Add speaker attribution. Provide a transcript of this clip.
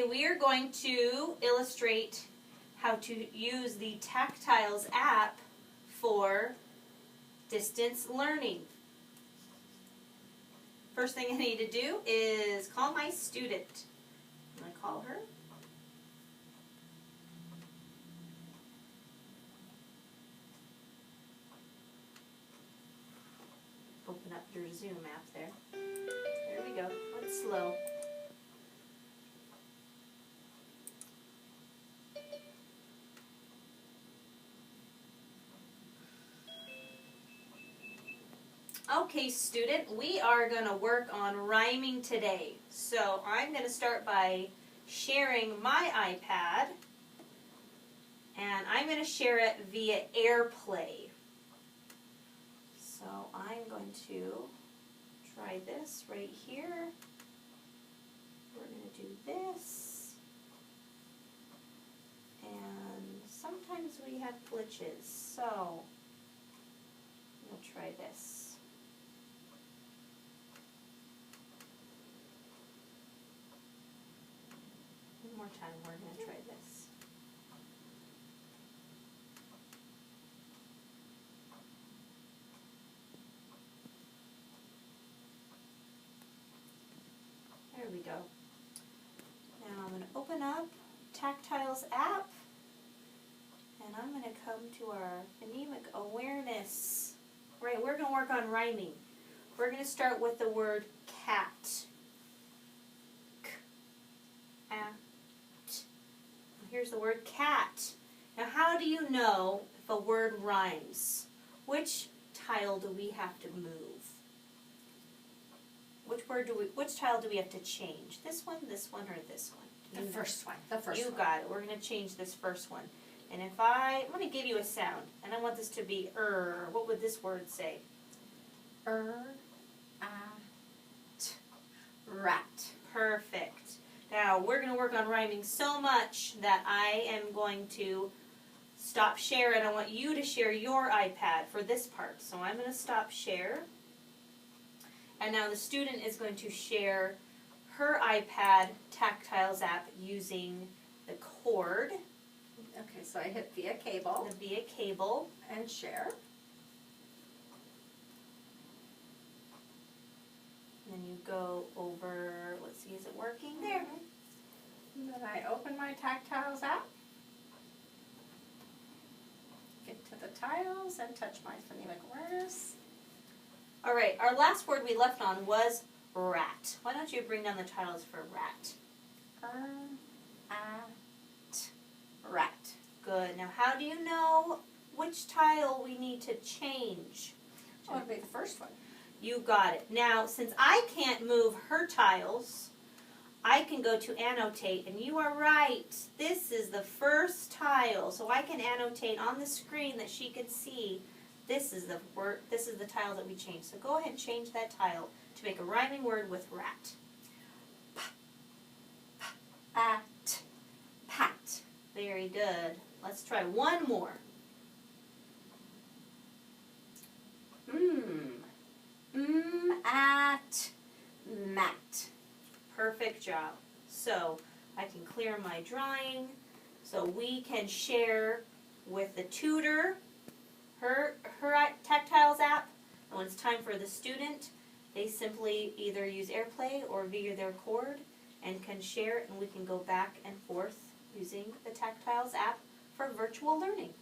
Speaker 1: Okay, we are going to illustrate how to use the TacTiles app for distance learning. First thing I need to do is call my student. I'm going to call her. Open up your Zoom app there. There we go. Went slow. Okay, student, we are going to work on rhyming today. So I'm going to start by sharing my iPad, and I'm going to share it via AirPlay. So I'm going to try this right here. We're going to do this. And sometimes we have glitches, so we'll try this. One more time, we're going to try this. There we go. Now I'm going to open up TacTiles app, and I'm going to come to our phonemic awareness. Right, we're going to work on rhyming. We're going to start with the word cat. Here's the word cat. Now how do you know if a word rhymes? Which tile do we have to move? Which tile do we have to change? This one, or this one?
Speaker 2: The first one. The first one.
Speaker 1: You got it. We're going to change this first one. And if I'm going to give you a sound, and I want this to be what would this word say?
Speaker 2: Rat.
Speaker 1: Perfect. Now, we're going to work on rhyming so much that I am going to stop share, and I want you to share your iPad for this part. So I'm going to stop share. And now the student is going to share her iPad TacTiles app using the cord.
Speaker 2: Okay, so I hit via cable.
Speaker 1: The via cable.
Speaker 2: And share.
Speaker 1: And then you go over, let's see, is it working?
Speaker 2: There. And then I open my TacTiles app. Get to the tiles and touch my phonemic awareness.
Speaker 1: All right, our last word we left on was rat. Why don't you bring down the tiles for rat?
Speaker 2: Rat.
Speaker 1: Good. Now, how do you know which tile we need to change?
Speaker 2: Oh, it'd be the first one.
Speaker 1: You got it. Now, since I can't move her tiles, I can go to annotate, and you are right. This is the first tile, so I can annotate on the screen that she could see. This is the word. This is the tile that we changed. So go ahead and change that tile to make a rhyming word with rat.
Speaker 2: Pat.
Speaker 1: Very good. Let's try one more.
Speaker 2: Mat.
Speaker 1: Perfect job. So I can clear my drawing. So we can share with the tutor her TacTiles app. And when it's time for the student, they simply either use AirPlay or via their cord and can share it, and we can go back and forth using the TacTiles app for virtual learning.